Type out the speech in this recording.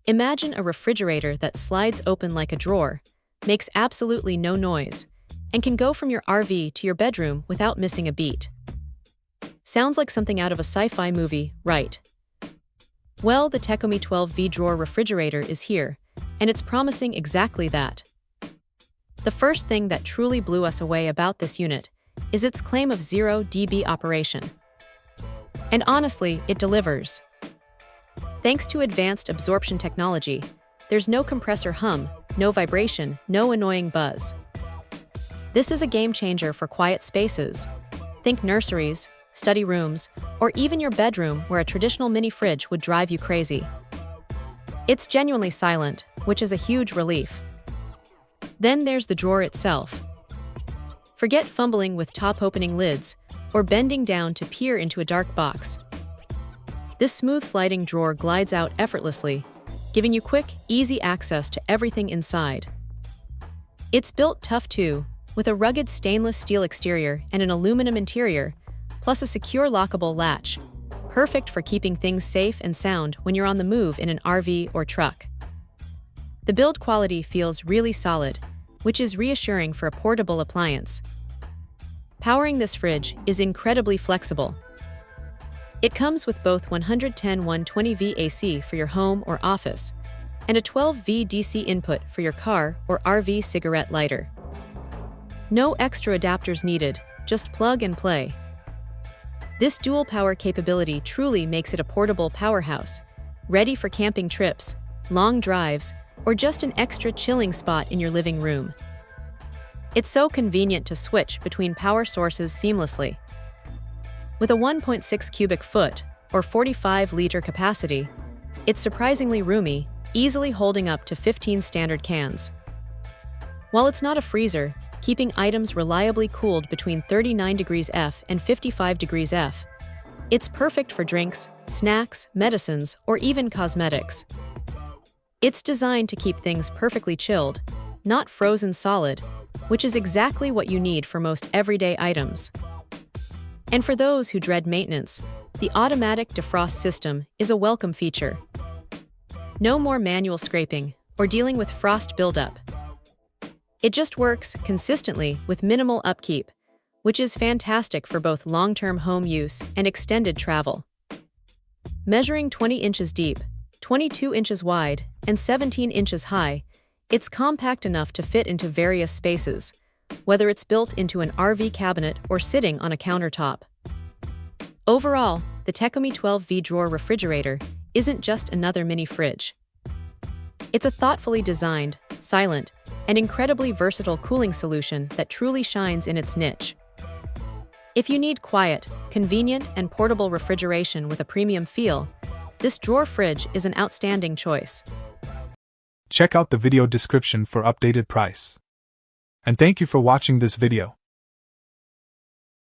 Imagine a refrigerator that slides open like a drawer, makes absolutely no noise, and can go from your RV to your bedroom without missing a beat. Sounds like something out of a sci-fi movie, right? Well, the Techomey 12V drawer refrigerator is here, and it's promising exactly that. The first thing that truly blew us away about this unit is its claim of 0 dB operation. And honestly, it delivers. Thanks to advanced absorption technology, there's no compressor hum, no vibration, no annoying buzz. This is a game changer for quiet spaces. Think nurseries, study rooms, or even your bedroom where a traditional mini fridge would drive you crazy. It's genuinely silent, which is a huge relief. Then there's the drawer itself. Forget fumbling with top-opening lids or bending down to peer into a dark box. This smooth sliding drawer glides out effortlessly, giving you quick, easy access to everything inside. It's built tough too, with a rugged stainless steel exterior and an aluminum interior, plus a secure lockable latch, perfect for keeping things safe and sound when you're on the move in an RV or truck. The build quality feels really solid, which is reassuring for a portable appliance. Powering this fridge is incredibly flexible. It comes with both 110 120V AC for your home or office, and a 12V DC input for your car or RV cigarette lighter. No extra adapters needed, just plug and play. This dual power capability truly makes it a portable powerhouse, ready for camping trips, long drives, or just an extra chilling spot in your living room. It's so convenient to switch between power sources seamlessly. With a 1.6 cubic foot, or 45-liter capacity, it's surprisingly roomy, easily holding up to 15 standard cans. While it's not a freezer, keeping items reliably cooled between 39 degrees F and 55 degrees F, it's perfect for drinks, snacks, medicines, or even cosmetics. It's designed to keep things perfectly chilled, not frozen solid, which is exactly what you need for most everyday items. And for those who dread maintenance, the automatic defrost system is a welcome feature. No more manual scraping or dealing with frost buildup. It just works consistently with minimal upkeep, which is fantastic for both long-term home use and extended travel. Measuring 20 inches deep, 22 inches wide, and 17 inches high, it's compact enough to fit into various spaces, whether it's built into an RV cabinet or sitting on a countertop. Overall, the Techomey 12V drawer refrigerator isn't just another mini fridge. It's a thoughtfully designed, silent, and incredibly versatile cooling solution that truly shines in its niche. If you need quiet, convenient, and portable refrigeration with a premium feel, this drawer fridge is an outstanding choice. Check out the video description for updated price. And thank you for watching this video.